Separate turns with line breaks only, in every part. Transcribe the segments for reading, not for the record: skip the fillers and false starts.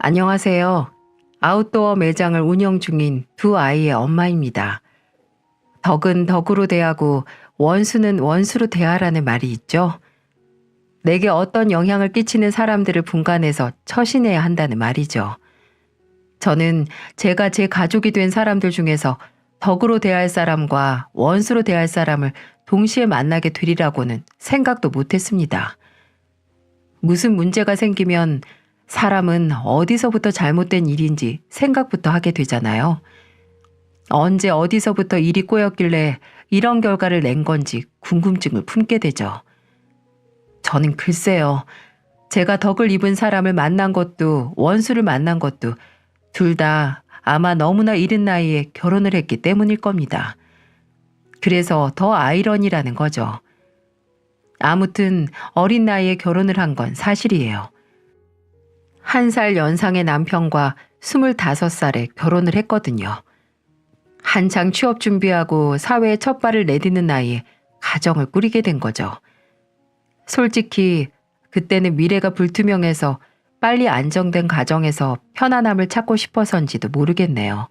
안녕하세요. 아웃도어 매장을 운영 중인 두 아이의 엄마입니다. 덕은 덕으로 대하고 원수는 원수로 대하라는 말이 있죠. 내게 어떤 영향을 끼치는 사람들을 분간해서 처신해야 한다는 말이죠. 저는 제가 제 가족이 된 사람들 중에서 덕으로 대할 사람과 원수로 대할 사람을 동시에 만나게 되리라고는 생각도 못했습니다. 무슨 문제가 생기면 사람은 어디서부터 잘못된 일인지 생각부터 하게 되잖아요. 언제 어디서부터 일이 꼬였길래 이런 결과를 낸 건지 궁금증을 품게 되죠. 저는 글쎄요. 제가 덕을 입은 사람을 만난 것도 원수를 만난 것도 둘 다 아마 너무나 이른 나이에 결혼을 했기 때문일 겁니다. 그래서 더 아이러니라는 거죠. 아무튼 어린 나이에 결혼을 한 건 사실이에요. 1살 연상의 남편과 25살에 결혼을 했거든요. 한창 취업 준비하고 사회에 첫 발을 내딛는 나이에 가정을 꾸리게 된 거죠. 솔직히 그때는 미래가 불투명해서 빨리 안정된 가정에서 편안함을 찾고 싶어서인지도 모르겠네요.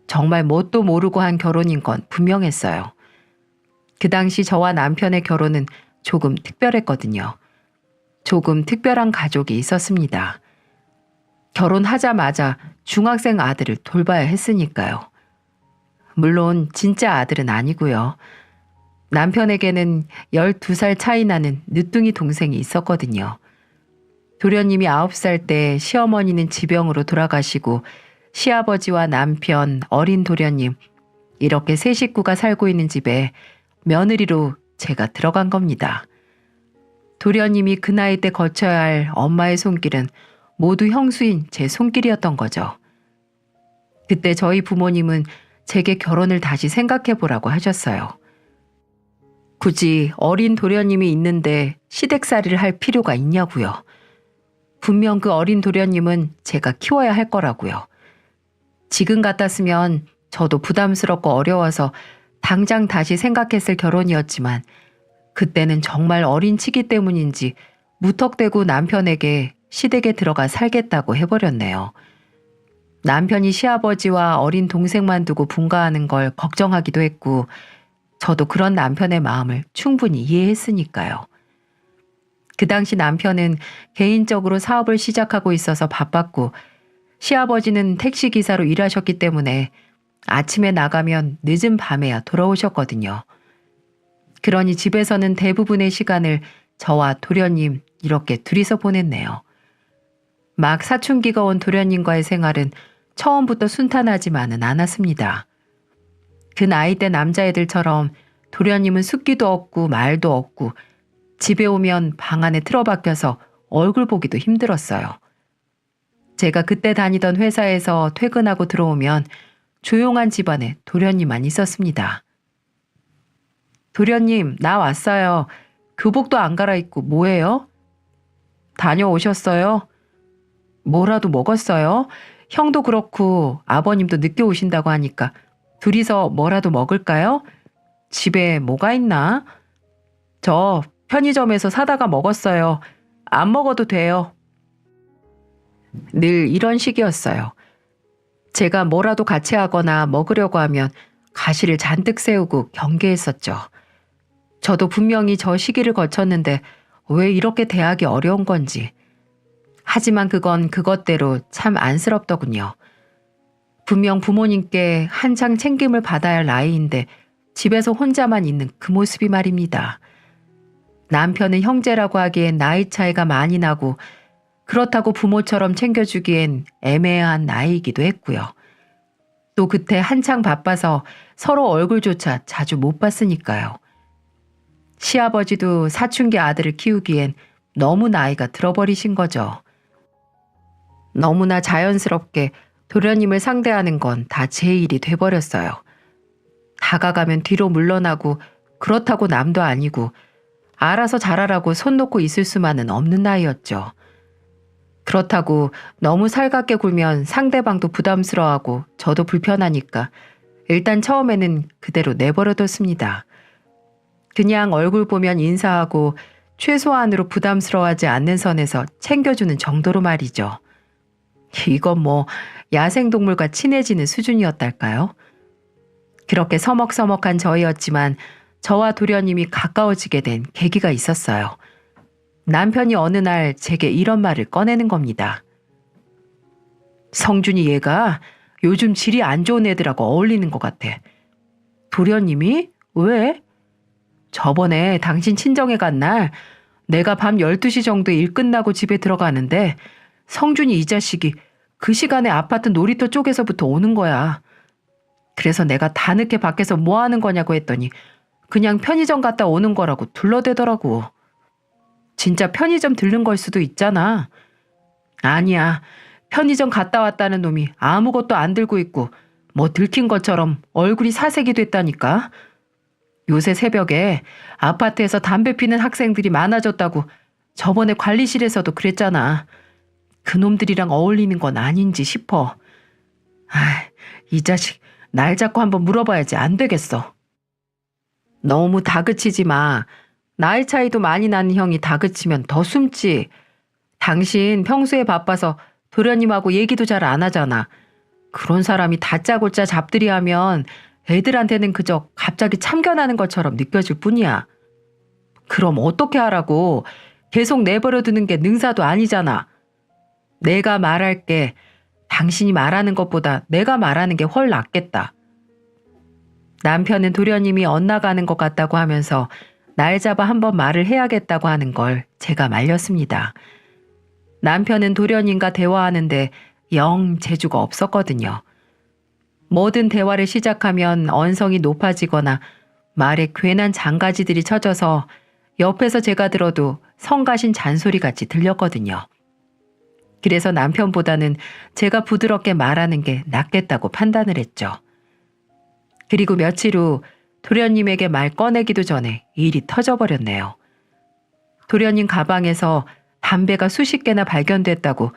정말 뭣도 모르고 한 결혼인 건 분명했어요. 그 당시 저와 남편의 결혼은 조금 특별했거든요. 조금 특별한 가족이 있었습니다. 결혼하자마자 중학생 아들을 돌봐야 했으니까요. 물론 진짜 아들은 아니고요. 남편에게는 12살 차이 나는 늦둥이 동생이 있었거든요. 도련님이 9살 때 시어머니는 지병으로 돌아가시고 시아버지와 남편, 어린 도련님 이렇게 세 식구가 살고 있는 집에 며느리로 제가 들어간 겁니다. 도련님이 그 나이 때 거쳐야 할 엄마의 손길은 모두 형수인 제 손길이었던 거죠. 그때 저희 부모님은 제게 결혼을 다시 생각해보라고 하셨어요. 굳이 어린 도련님이 있는데 시댁살이를 할 필요가 있냐고요. 분명 그 어린 도련님은 제가 키워야 할 거라고요. 지금 같았으면 저도 부담스럽고 어려워서 당장 다시 생각했을 결혼이었지만 그때는 정말 어린 치기 때문인지 무턱대고 남편에게 시댁에 들어가 살겠다고 해버렸네요. 남편이 시아버지와 어린 동생만 두고 분가하는 걸 걱정하기도 했고 저도 그런 남편의 마음을 충분히 이해했으니까요. 그 당시 남편은 개인적으로 사업을 시작하고 있어서 바빴고 시아버지는 택시기사로 일하셨기 때문에 아침에 나가면 늦은 밤에야 돌아오셨거든요. 그러니 집에서는 대부분의 시간을 저와 도련님 이렇게 둘이서 보냈네요. 막 사춘기가 온 도련님과의 생활은 처음부터 순탄하지만은 않았습니다. 그 나이 때 남자애들처럼 도련님은 숫기도 없고 말도 없고 집에 오면 방 안에 틀어박혀서 얼굴 보기도 힘들었어요. 제가 그때 다니던 회사에서 퇴근하고 들어오면 조용한 집안에 도련님만 있었습니다. 도련님, 나 왔어요. 교복도 안 갈아입고 뭐해요? 다녀오셨어요? 뭐라도 먹었어요? 형도 그렇고 아버님도 늦게 오신다고 하니까 둘이서 뭐라도 먹을까요? 집에 뭐가 있나? 저 편의점에서 사다가 먹었어요. 안 먹어도 돼요. 늘 이런 식이었어요. 제가 뭐라도 같이 하거나 먹으려고 하면 가시를 잔뜩 세우고 경계했었죠. 저도 분명히 저 시기를 거쳤는데 왜 이렇게 대하기 어려운 건지. 하지만 그건 그것대로 참 안쓰럽더군요. 분명 부모님께 한창 챙김을 받아야 할 나이인데 집에서 혼자만 있는 그 모습이 말입니다. 남편은 형제라고 하기엔 나이 차이가 많이 나고 그렇다고 부모처럼 챙겨주기엔 애매한 나이이기도 했고요. 또 그때 한창 바빠서 서로 얼굴조차 자주 못 봤으니까요. 시아버지도 사춘기 아들을 키우기엔 너무 나이가 들어버리신 거죠. 너무나 자연스럽게 도련님을 상대하는 건 다 제 일이 돼버렸어요. 다가가면 뒤로 물러나고 그렇다고 남도 아니고 알아서 잘하라고 손 놓고 있을 수만은 없는 나이였죠. 그렇다고 너무 살갑게 굴면 상대방도 부담스러워하고 저도 불편하니까 일단 처음에는 그대로 내버려뒀습니다. 그냥 얼굴 보면 인사하고 최소한으로 부담스러워하지 않는 선에서 챙겨주는 정도로 말이죠. 이건 뭐 야생동물과 친해지는 수준이었달까요? 그렇게 서먹서먹한 저희였지만 저와 도련님이 가까워지게 된 계기가 있었어요. 남편이 어느 날 제게 이런 말을 꺼내는 겁니다. 성준이 얘가 요즘 질이 안 좋은 애들하고 어울리는 것 같아. 도련님이? 왜? 저번에 당신 친정에 간 날 내가 밤 12시 정도에 일 끝나고 집에 들어가는데 성준이 이 자식이 그 시간에 아파트 놀이터 쪽에서부터 오는 거야. 그래서 내가 다 늦게 밖에서 뭐 하는 거냐고 했더니 그냥 편의점 갔다 오는 거라고 둘러대더라고. 진짜 편의점 들른 걸 수도 있잖아. 아니야. 편의점 갔다 왔다는 놈이 아무것도 안 들고 있고 뭐 들킨 것처럼 얼굴이 사색이 됐다니까. 요새 새벽에 아파트에서 담배 피는 학생들이 많아졌다고 저번에 관리실에서도 그랬잖아. 그놈들이랑 어울리는 건 아닌지 싶어. 이 자식 날 잡고 한번 물어봐야지. 안 되겠어. 너무 다그치지 마. 나이 차이도 많이 나는 형이 다그치면 더 숨지. 당신 평소에 바빠서 도련님하고 얘기도 잘 안 하잖아. 그런 사람이 다짜고짜 잡들이하면 애들한테는 그저 갑자기 참견하는 것처럼 느껴질 뿐이야. 그럼 어떻게 하라고. 계속 내버려 두는 게 능사도 아니잖아. 내가 말할게. 당신이 말하는 것보다 내가 말하는 게 훨 낫겠다. 남편은 도련님이 엇나가는 것 같다고 하면서 날 잡아 한번 말을 해야겠다고 하는 걸 제가 말렸습니다. 남편은 도련님과 대화하는데 영 재주가 없었거든요. 모든 대화를 시작하면 언성이 높아지거나 말에 괜한 장가지들이 쳐져서 옆에서 제가 들어도 성가신 잔소리같이 들렸거든요. 그래서 남편보다는 제가 부드럽게 말하는 게 낫겠다고 판단을 했죠. 그리고 며칠 후 도련님에게 말 꺼내기도 전에 일이 터져버렸네요. 도련님 가방에서 담배가 수십 개나 발견됐다고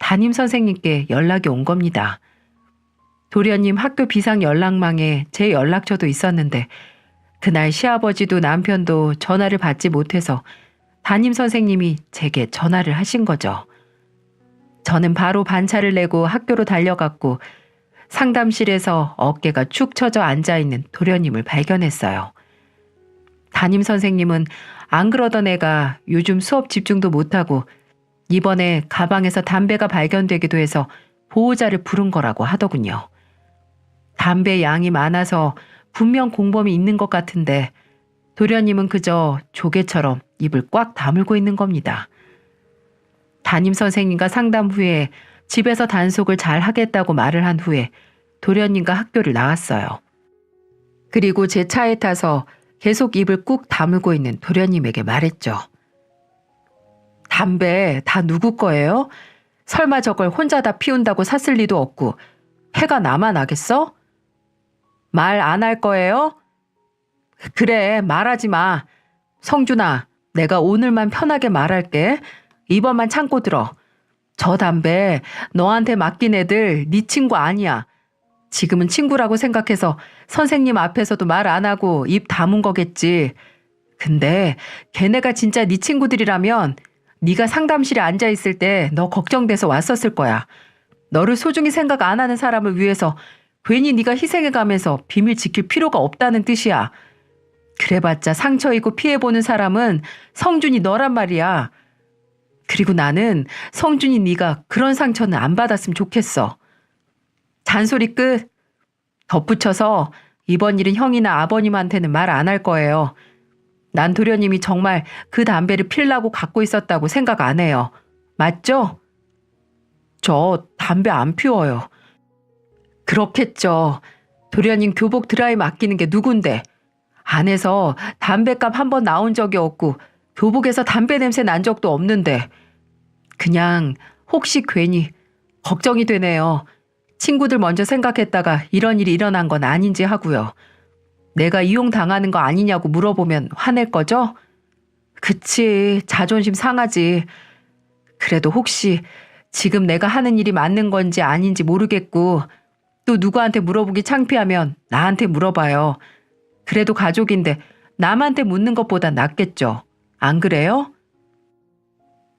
담임 선생님께 연락이 온 겁니다. 도련님 학교 비상 연락망에 제 연락처도 있었는데 그날 시아버지도 남편도 전화를 받지 못해서 담임 선생님이 제게 전화를 하신 거죠. 저는 바로 반차를 내고 학교로 달려갔고 상담실에서 어깨가 축 처져 앉아있는 도련님을 발견했어요. 담임 선생님은 안 그러던 애가 요즘 수업 집중도 못하고 이번에 가방에서 담배가 발견되기도 해서 보호자를 부른 거라고 하더군요. 담배 양이 많아서 분명 공범이 있는 것 같은데 도련님은 그저 조개처럼 입을 꽉 다물고 있는 겁니다. 담임 선생님과 상담 후에 집에서 단속을 잘 하겠다고 말을 한 후에 도련님과 학교를 나왔어요. 그리고 제 차에 타서 계속 입을 꾹 다물고 있는 도련님에게 말했죠. 담배 다 누구 거예요? 설마 저걸 혼자 다 피운다고 샀을 리도 없고 해가 나만 나겠어? 말 안 할 거예요? 그래, 말하지 마. 성준아, 내가 오늘만 편하게 말할게. 이번만 참고 들어. 저 담배 너한테 맡긴 애들 네 친구 아니야. 지금은 친구라고 생각해서 선생님 앞에서도 말 안 하고 입 다문 거겠지. 근데 걔네가 진짜 네 친구들이라면 네가 상담실에 앉아있을 때 너 걱정돼서 왔었을 거야. 너를 소중히 생각 안 하는 사람을 위해서 괜히 네가 희생해가면서 비밀 지킬 필요가 없다는 뜻이야. 그래봤자 상처 입고 피해보는 사람은 성준이 너란 말이야. 그리고 나는 성준이 네가 그런 상처는 안 받았으면 좋겠어. 잔소리 끝. 덧붙여서 이번 일은 형이나 아버님한테는 말 안 할 거예요. 난 도련님이 정말 그 담배를 필라고 갖고 있었다고 생각 안 해요. 맞죠? 저 담배 안 피워요. 그렇겠죠. 도련님 교복 드라이 맡기는 게 누군데. 안에서 담배값 한 번 나온 적이 없고 교복에서 담배 냄새 난 적도 없는데. 그냥 혹시 괜히 걱정이 되네요. 친구들 먼저 생각했다가 이런 일이 일어난 건 아닌지 하고요. 내가 이용당하는 거 아니냐고 물어보면 화낼 거죠? 그치, 자존심 상하지. 그래도 혹시 지금 내가 하는 일이 맞는 건지 아닌지 모르겠고 또 누구한테 물어보기 창피하면 나한테 물어봐요. 그래도 가족인데 남한테 묻는 것보다 낫겠죠. 안 그래요?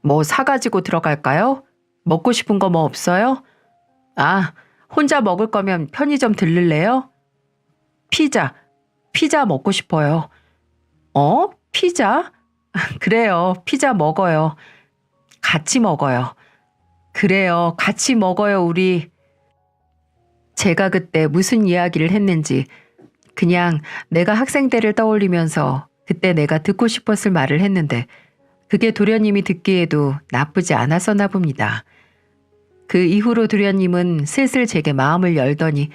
뭐 사가지고 들어갈까요? 먹고 싶은 거 뭐 없어요? 아, 혼자 먹을 거면 편의점 들를래요? 피자 먹고 싶어요. 피자? 그래요, 피자 먹어요. 같이 먹어요. 그래요, 같이 먹어요, 우리. 제가 그때 무슨 이야기를 했는지 그냥 내가 학생 때를 떠올리면서 그때 내가 듣고 싶었을 말을 했는데 그게 도련님이 듣기에도 나쁘지 않았었나 봅니다. 그 이후로 도련님은 슬슬 제게 마음을 열더니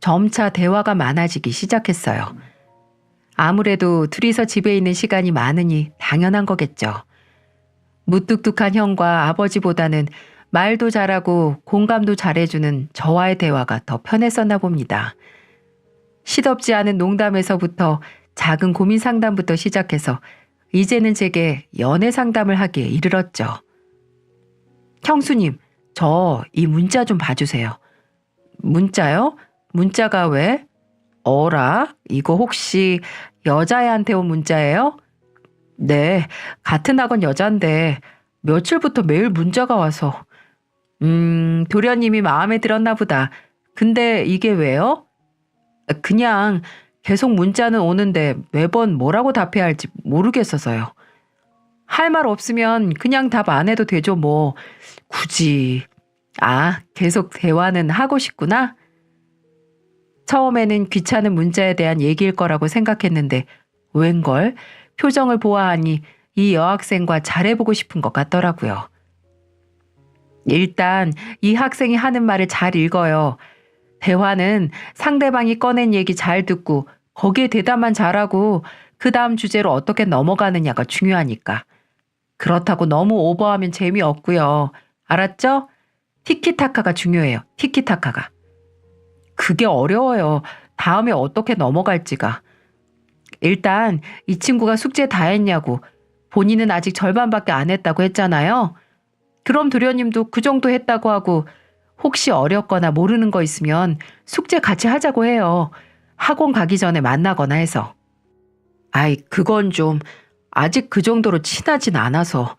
점차 대화가 많아지기 시작했어요. 아무래도 둘이서 집에 있는 시간이 많으니 당연한 거겠죠. 무뚝뚝한 형과 아버지보다는 말도 잘하고 공감도 잘해주는 저와의 대화가 더 편했었나 봅니다. 시덥지 않은 농담에서부터 작은 고민 상담부터 시작해서 이제는 제게 연애 상담을 하기에 이르렀죠. 형수님, 저 이 문자 좀 봐주세요. 문자요? 문자가 왜? 어라? 이거 혹시 여자애한테 온 문자예요? 네, 같은 학원 여잔데 며칠부터 매일 문자가 와서. 도련님이 마음에 들었나 보다. 근데 이게 왜요? 그냥 계속 문자는 오는데 매번 뭐라고 답해야 할지 모르겠어서요. 할 말 없으면 그냥 답 안 해도 되죠, 뭐. 굳이. 아, 계속 대화는 하고 싶구나? 처음에는 귀찮은 문자에 대한 얘기일 거라고 생각했는데 웬걸 표정을 보아하니 이 여학생과 잘해보고 싶은 것 같더라고요. 일단 이 학생이 하는 말을 잘 읽어요. 대화는 상대방이 꺼낸 얘기 잘 듣고 거기에 대답만 잘하고 그 다음 주제로 어떻게 넘어가느냐가 중요하니까. 그렇다고 너무 오버하면 재미없고요. 알았죠? 티키타카가 중요해요. 티키타카가. 그게 어려워요. 다음에 어떻게 넘어갈지가. 일단 이 친구가 숙제 다 했냐고. 본인은 아직 절반밖에 안 했다고 했잖아요. 그럼 도련님도 그 정도 했다고 하고 혹시 어렵거나 모르는 거 있으면 숙제 같이 하자고 해요. 학원 가기 전에 만나거나 해서. 아이, 그건 좀 아직 그 정도로 친하진 않아서.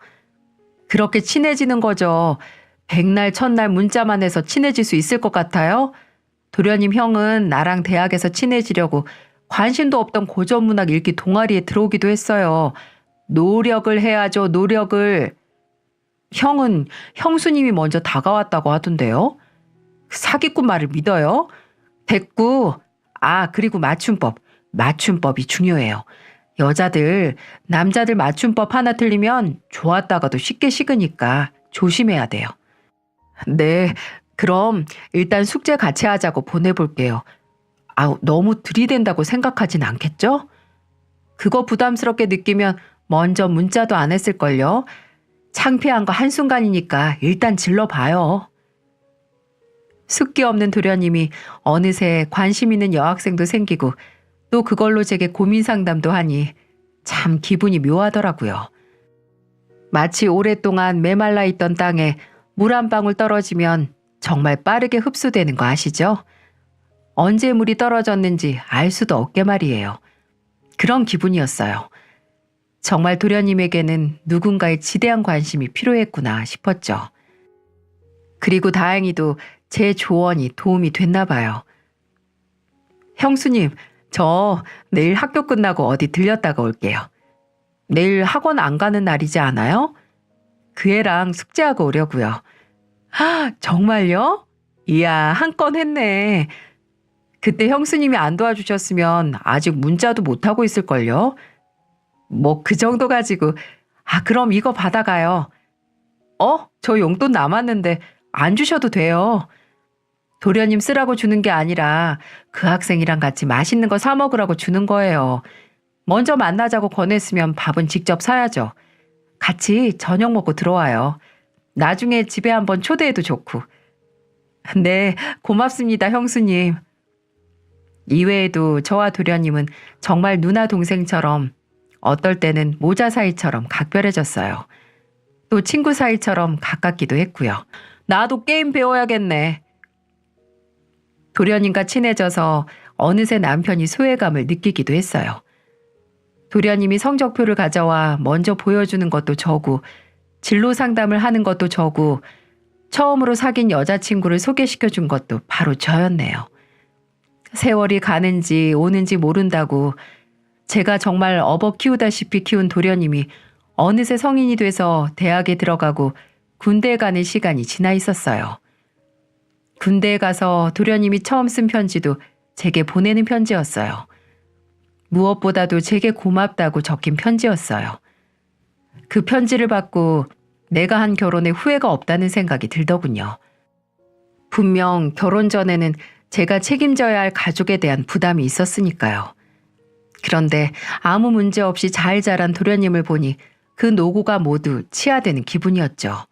그렇게 친해지는 거죠. 백날 첫날 문자만 해서 친해질 수 있을 것 같아요? 도련님 형은 나랑 대학에서 친해지려고 관심도 없던 고전문학 읽기 동아리에 들어오기도 했어요. 노력을 해야죠, 노력을. 형은 형수님이 먼저 다가왔다고 하던데요. 사기꾼 말을 믿어요? 됐고, 그리고 맞춤법. 맞춤법이 중요해요. 여자들, 남자들 맞춤법 하나 틀리면 좋았다가도 쉽게 식으니까 조심해야 돼요. 네, 그럼 일단 숙제 같이 하자고 보내볼게요. 너무 들이댄다고 생각하진 않겠죠? 그거 부담스럽게 느끼면 먼저 문자도 안 했을걸요. 창피한 거 한순간이니까 일단 질러봐요. 숫기 없는 도련님이 어느새 관심 있는 여학생도 생기고 또 그걸로 제게 고민 상담도 하니 참 기분이 묘하더라고요. 마치 오랫동안 메말라 있던 땅에 물 한 방울 떨어지면 정말 빠르게 흡수되는 거 아시죠? 언제 물이 떨어졌는지 알 수도 없게 말이에요. 그런 기분이었어요. 정말 도련님에게는 누군가의 지대한 관심이 필요했구나 싶었죠. 그리고 다행히도 제 조언이 도움이 됐나 봐요. 형수님, 저 내일 학교 끝나고 어디 들렸다가 올게요. 내일 학원 안 가는 날이지 않아요? 그 애랑 숙제하고 오려고요. 정말요? 이야, 한 건 했네. 그때 형수님이 안 도와주셨으면 아직 문자도 못하고 있을걸요? 뭐 그 정도 가지고. 그럼 이거 받아가요. 저 용돈 남았는데 안 주셔도 돼요. 도련님 쓰라고 주는 게 아니라 그 학생이랑 같이 맛있는 거 사 먹으라고 주는 거예요. 먼저 만나자고 권했으면 밥은 직접 사야죠. 같이 저녁 먹고 들어와요. 나중에 집에 한번 초대해도 좋고. 네, 고맙습니다, 형수님. 이외에도 저와 도련님은 정말 누나 동생처럼 어떨 때는 모자 사이처럼 각별해졌어요. 또 친구 사이처럼 가깝기도 했고요. 나도 게임 배워야겠네. 도련님과 친해져서 어느새 남편이 소외감을 느끼기도 했어요. 도련님이 성적표를 가져와 먼저 보여주는 것도 저고 진로 상담을 하는 것도 저고 처음으로 사귄 여자친구를 소개시켜 준 것도 바로 저였네요. 세월이 가는지 오는지 모른다고 제가 정말 업어 키우다시피 키운 도련님이 어느새 성인이 돼서 대학에 들어가고 군대에 가는 시간이 지나 있었어요. 군대에 가서 도련님이 처음 쓴 편지도 제게 보내는 편지였어요. 무엇보다도 제게 고맙다고 적힌 편지였어요. 그 편지를 받고 내가 한 결혼에 후회가 없다는 생각이 들더군요. 분명 결혼 전에는 제가 책임져야 할 가족에 대한 부담이 있었으니까요. 그런데 아무 문제 없이 잘 자란 도련님을 보니 그 노고가 모두 치하되는 기분이었죠.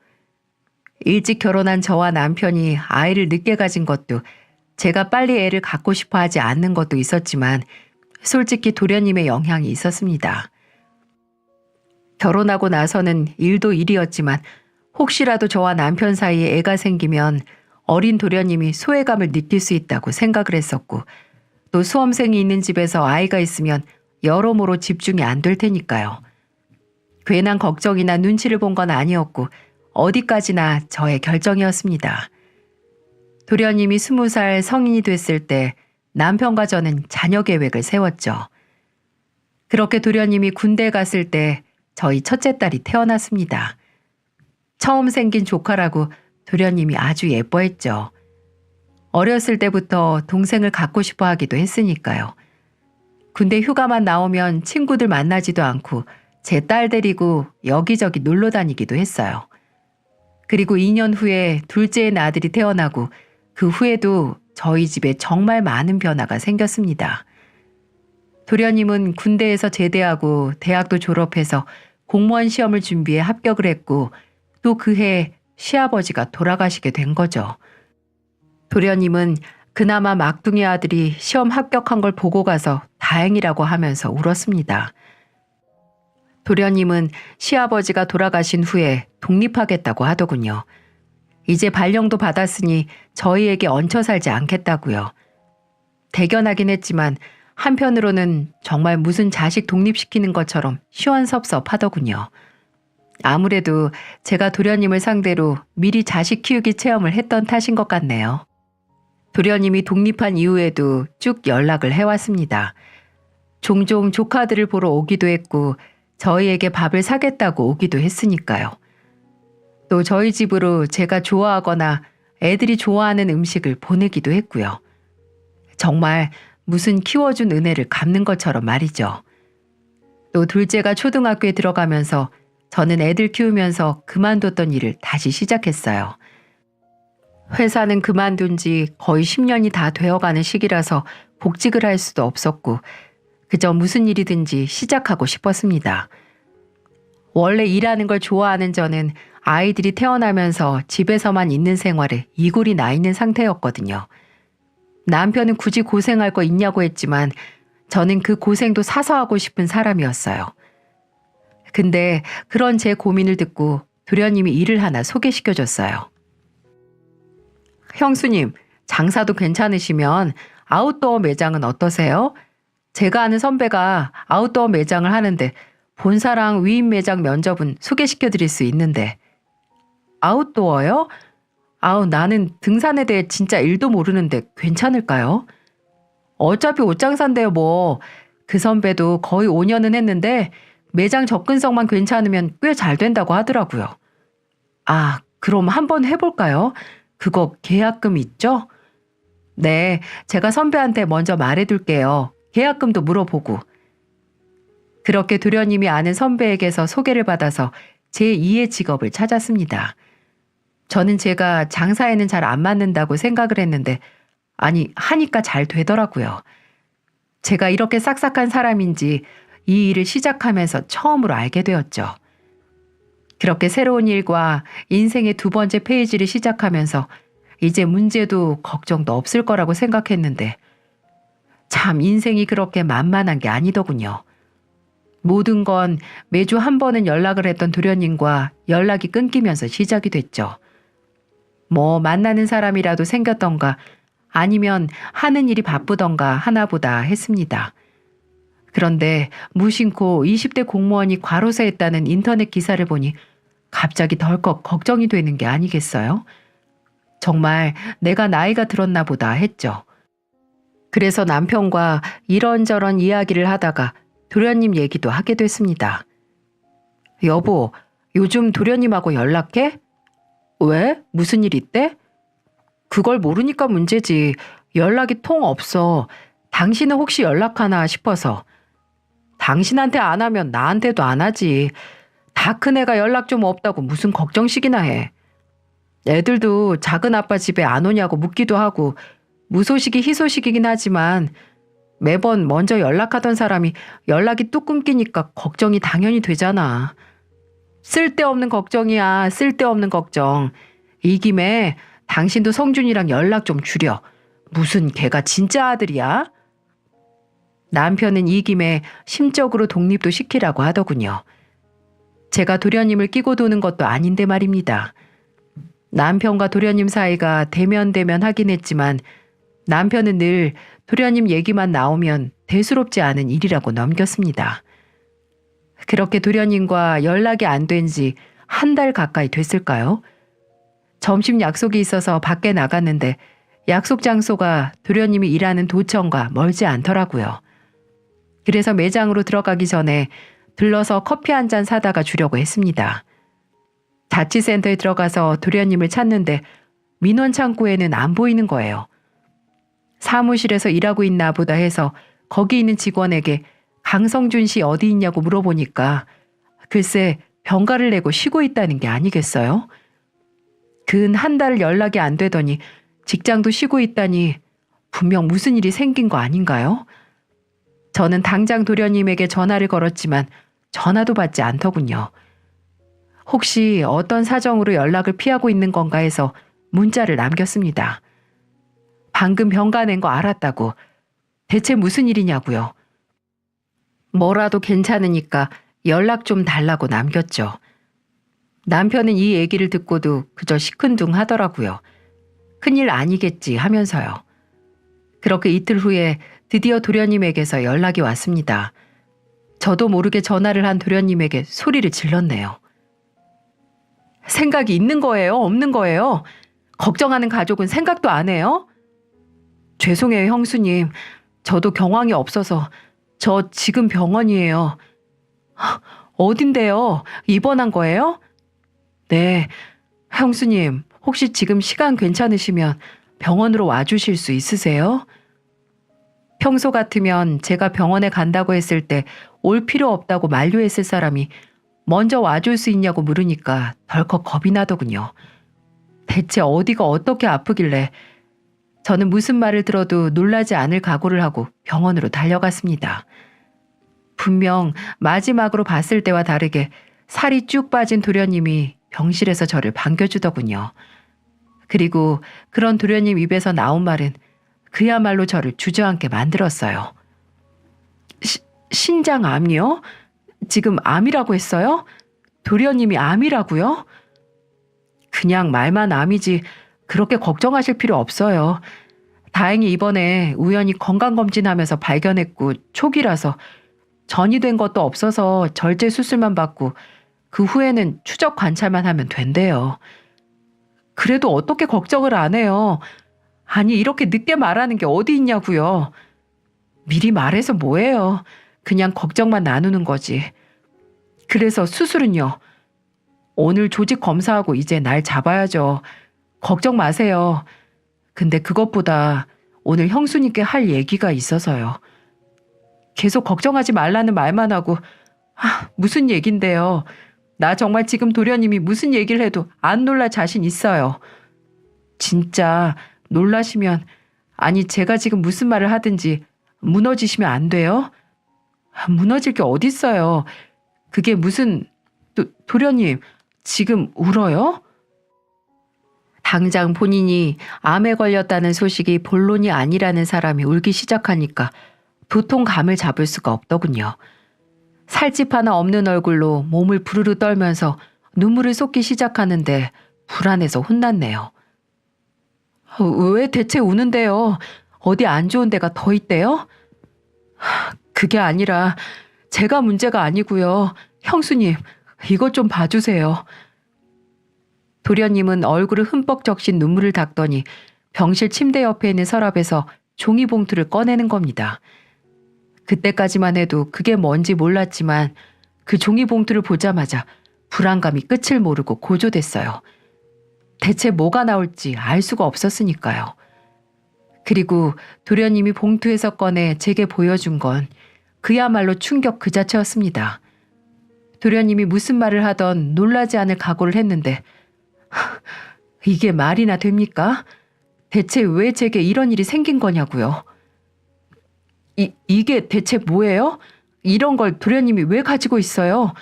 일찍 결혼한 저와 남편이 아이를 늦게 가진 것도 제가 빨리 애를 갖고 싶어 하지 않는 것도 있었지만 솔직히 도련님의 영향이 있었습니다. 결혼하고 나서는 일도 일이었지만 혹시라도 저와 남편 사이에 애가 생기면 어린 도련님이 소외감을 느낄 수 있다고 생각을 했었고 또 수험생이 있는 집에서 아이가 있으면 여러모로 집중이 안 될 테니까요. 괜한 걱정이나 눈치를 본 건 아니었고 어디까지나 저의 결정이었습니다. 도련님이 20살 성인이 됐을 때 남편과 저는 자녀 계획을 세웠죠. 그렇게 도련님이 군대에 갔을 때 저희 첫째 딸이 태어났습니다. 처음 생긴 조카라고 도련님이 아주 예뻐했죠. 어렸을 때부터 동생을 갖고 싶어 하기도 했으니까요. 군대 휴가만 나오면 친구들 만나지도 않고 제 딸 데리고 여기저기 놀러 다니기도 했어요. 그리고 2년 후에 둘째의 아들이 태어나고 그 후에도 저희 집에 정말 많은 변화가 생겼습니다. 도련님은 군대에서 제대하고 대학도 졸업해서 공무원 시험을 준비해 합격을 했고 또 그해 시아버지가 돌아가시게 된 거죠. 도련님은 그나마 막둥이 아들이 시험 합격한 걸 보고 가서 다행이라고 하면서 울었습니다. 도련님은 시아버지가 돌아가신 후에 독립하겠다고 하더군요. 이제 발령도 받았으니 저희에게 얹혀 살지 않겠다고요. 대견하긴 했지만 한편으로는 정말 무슨 자식 독립시키는 것처럼 시원섭섭하더군요. 아무래도 제가 도련님을 상대로 미리 자식 키우기 체험을 했던 탓인 것 같네요. 도련님이 독립한 이후에도 쭉 연락을 해왔습니다. 종종 조카들을 보러 오기도 했고 저희에게 밥을 사겠다고 오기도 했으니까요. 또 저희 집으로 제가 좋아하거나 애들이 좋아하는 음식을 보내기도 했고요. 정말 무슨 키워준 은혜를 갚는 것처럼 말이죠. 또 둘째가 초등학교에 들어가면서 저는 애들 키우면서 그만뒀던 일을 다시 시작했어요. 회사는 그만둔 지 거의 10년이 다 되어가는 시기라서 복직을 할 수도 없었고 그저 무슨 일이든지 시작하고 싶었습니다. 원래 일하는 걸 좋아하는 저는 아이들이 태어나면서 집에서만 있는 생활에 이골이 나 있는 상태였거든요. 남편은 굳이 고생할 거 있냐고 했지만 저는 그 고생도 사서 하고 싶은 사람이었어요. 근데 그런 제 고민을 듣고 도련님이 일을 하나 소개시켜줬어요. 형수님, 장사도 괜찮으시면 아웃도어 매장은 어떠세요? 제가 아는 선배가 아웃도어 매장을 하는데 본사랑 위임 매장 면접은 소개시켜드릴 수 있는데. 아웃도어요? 나는 등산에 대해 진짜 1도 모르는데 괜찮을까요? 어차피 옷장사인데요 뭐. 그 선배도 거의 5년은 했는데 매장 접근성만 괜찮으면 꽤 잘 된다고 하더라고요. 그럼 한번 해볼까요? 그거 계약금 있죠? 네, 제가 선배한테 먼저 말해둘게요. 계약금도 물어보고. 그렇게 도련님이 아는 선배에게서 소개를 받아서 제2의 직업을 찾았습니다. 저는 제가 장사에는 잘 안 맞는다고 생각을 했는데 하니까 잘 되더라고요. 제가 이렇게 싹싹한 사람인지 이 일을 시작하면서 처음으로 알게 되었죠. 그렇게 새로운 일과 인생의 2번째 페이지를 시작하면서 이제 문제도 걱정도 없을 거라고 생각했는데 참 인생이 그렇게 만만한 게 아니더군요. 모든 건 매주 한 번은 연락을 했던 도련님과 연락이 끊기면서 시작이 됐죠. 만나는 사람이라도 생겼던가 아니면 하는 일이 바쁘던가 하나보다 했습니다. 그런데 무심코 20대 공무원이 과로사했다는 인터넷 기사를 보니 갑자기 덜컥 걱정이 되는 게 아니겠어요? 정말 내가 나이가 들었나 보다 했죠. 그래서 남편과 이런저런 이야기를 하다가 도련님 얘기도 하게 됐습니다. 여보, 요즘 도련님하고 연락해? 왜? 무슨 일 있대? 그걸 모르니까 문제지. 연락이 통 없어. 당신은 혹시 연락하나 싶어서. 당신한테 안 하면 나한테도 안 하지. 다 큰 애가 연락 좀 없다고 무슨 걱정식이나 해. 애들도 작은 아빠 집에 안 오냐고 묻기도 하고 무소식이 희소식이긴 하지만 매번 먼저 연락하던 사람이 연락이 뚝 끊기니까 걱정이 당연히 되잖아. 쓸데없는 걱정이야, 쓸데없는 걱정. 이 김에 당신도 성준이랑 연락 좀 줄여. 무슨 걔가 진짜 아들이야? 남편은 이 김에 심적으로 독립도 시키라고 하더군요. 제가 도련님을 끼고 도는 것도 아닌데 말입니다. 남편과 도련님 사이가 대면대면 하긴 했지만 남편은 늘 도련님 얘기만 나오면 대수롭지 않은 일이라고 넘겼습니다. 그렇게 도련님과 연락이 안 된 지 한 달 가까이 됐을까요? 점심 약속이 있어서 밖에 나갔는데 약속 장소가 도련님이 일하는 도청과 멀지 않더라고요. 그래서 매장으로 들어가기 전에 들러서 커피 한 잔 사다가 주려고 했습니다. 자치센터에 들어가서 도련님을 찾는데 민원 창구에는 안 보이는 거예요. 사무실에서 일하고 있나 보다 해서 거기 있는 직원에게 강성준 씨 어디 있냐고 물어보니까 글쎄 병가를 내고 쉬고 있다는 게 아니겠어요? 근 한 달 연락이 안 되더니 직장도 쉬고 있다니 분명 무슨 일이 생긴 거 아닌가요? 저는 당장 도련님에게 전화를 걸었지만 전화도 받지 않더군요. 혹시 어떤 사정으로 연락을 피하고 있는 건가 해서 문자를 남겼습니다. 방금 병가 낸 거 알았다고. 대체 무슨 일이냐고요. 뭐라도 괜찮으니까 연락 좀 달라고 남겼죠. 남편은 이 얘기를 듣고도 그저 시큰둥 하더라고요. 큰일 아니겠지 하면서요. 그렇게 이틀 후에 드디어 도련님에게서 연락이 왔습니다. 저도 모르게 전화를 한 도련님에게 소리를 질렀네요. 생각이 있는 거예요? 없는 거예요? 걱정하는 가족은 생각도 안 해요? 죄송해요, 형수님. 저도 경황이 없어서 저 지금 병원이에요. 어딘데요? 입원한 거예요? 네. 형수님, 혹시 지금 시간 괜찮으시면 병원으로 와주실 수 있으세요? 평소 같으면 제가 병원에 간다고 했을 때 올 필요 없다고 만류했을 사람이 먼저 와줄 수 있냐고 물으니까 덜컥 겁이 나더군요. 대체 어디가 어떻게 아프길래 저는 무슨 말을 들어도 놀라지 않을 각오를 하고 병원으로 달려갔습니다. 분명 마지막으로 봤을 때와 다르게 살이 쭉 빠진 도련님이 병실에서 저를 반겨주더군요. 그리고 그런 도련님 입에서 나온 말은 그야말로 저를 주저앉게 만들었어요. 신장암이요? 지금 암이라고 했어요? 도련님이 암이라고요? 그냥 말만 암이지 그렇게 걱정하실 필요 없어요. 다행히 이번에 우연히 건강검진하면서 발견했고 초기라서 전이 된 것도 없어서 절제 수술만 받고 그 후에는 추적 관찰만 하면 된대요. 그래도 어떻게 걱정을 안 해요. 아니 이렇게 늦게 말하는 게 어디 있냐고요. 미리 말해서 뭐해요. 그냥 걱정만 나누는 거지. 그래서 수술은요. 오늘 조직 검사하고 이제 날 잡아야죠. 걱정 마세요. 근데 그것보다 오늘 형수님께 할 얘기가 있어서요. 계속 걱정하지 말라는 말만 하고 무슨 얘긴데요. 나 정말 지금 도련님이 무슨 얘기를 해도 안 놀랄 자신 있어요. 진짜 놀라시면 아니 제가 지금 무슨 말을 하든지 무너지시면 안 돼요. 무너질 게 어딨어요. 그게 무슨 도련님 지금 울어요? 당장 본인이 암에 걸렸다는 소식이 본론이 아니라는 사람이 울기 시작하니까 도통 감을 잡을 수가 없더군요. 살집 하나 없는 얼굴로 몸을 부르르 떨면서 눈물을 쏟기 시작하는데 불안해서 혼났네요. 왜 대체 우는데요? 어디 안 좋은 데가 더 있대요? 그게 아니라 제가 문제가 아니고요. 형수님, 이것 좀 봐주세요. 도련님은 얼굴을 흠뻑 적신 눈물을 닦더니 병실 침대 옆에 있는 서랍에서 종이봉투를 꺼내는 겁니다. 그때까지만 해도 그게 뭔지 몰랐지만 그 종이봉투를 보자마자 불안감이 끝을 모르고 고조됐어요. 대체 뭐가 나올지 알 수가 없었으니까요. 그리고 도련님이 봉투에서 꺼내 제게 보여준 건 그야말로 충격 그 자체였습니다. 도련님이 무슨 말을 하던 놀라지 않을 각오를 했는데 이게 말이나 됩니까? 대체 왜 제게 이런 일이 생긴 거냐고요. 이게 대체 뭐예요? 이런 걸 도련님이 왜 가지고 있어요?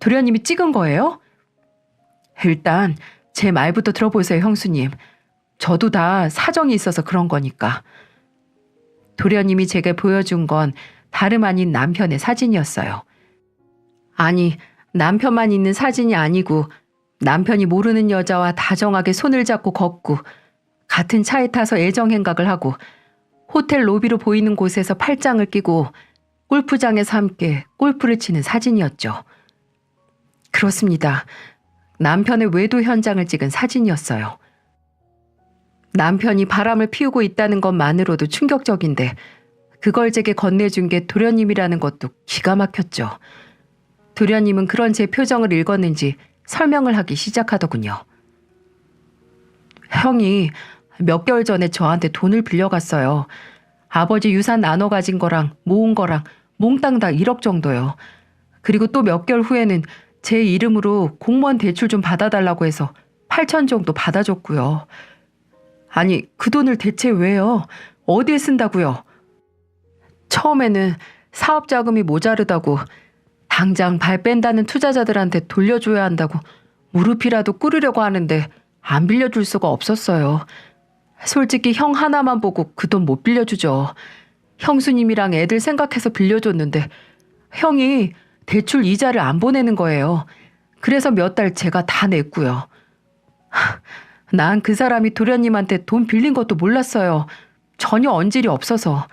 도련님이 찍은 거예요? 일단 제 말부터 들어보세요, 형수님. 저도 다 사정이 있어서 그런 거니까. 도련님이 제게 보여준 건 다름 아닌 남편의 사진이었어요. 아니, 남편만 있는 사진이 아니고 남편이 모르는 여자와 다정하게 손을 잡고 걷고 같은 차에 타서 애정행각을 하고 호텔 로비로 보이는 곳에서 팔짱을 끼고 골프장에서 함께 골프를 치는 사진이었죠. 그렇습니다. 남편의 외도 현장을 찍은 사진이었어요. 남편이 바람을 피우고 있다는 것만으로도 충격적인데 그걸 제게 건네준 게 도련님이라는 것도 기가 막혔죠. 도련님은 그런 제 표정을 읽었는지 설명을 하기 시작하더군요. 형이 몇 개월 전에 저한테 돈을 빌려갔어요. 아버지 유산 나눠 가진 거랑 모은 거랑 몽땅 다 1억 정도요. 그리고 또 몇 개월 후에는 제 이름으로 공무원 대출 좀 받아달라고 해서 8천 정도 받아줬고요. 아니, 그 돈을 대체 왜요? 어디에 쓴다고요? 처음에는 사업 자금이 모자르다고 당장 발 뺀다는 투자자들한테 돌려줘야 한다고 무릎이라도 꿇으려고 하는데 안 빌려줄 수가 없었어요. 솔직히 형 하나만 보고 그 돈 못 빌려주죠. 형수님이랑 애들 생각해서 빌려줬는데 형이 대출 이자를 안 보내는 거예요. 그래서 몇 달 제가 다 냈고요. 난 그 사람이 도련님한테 돈 빌린 것도 몰랐어요. 전혀 언질이 없어서.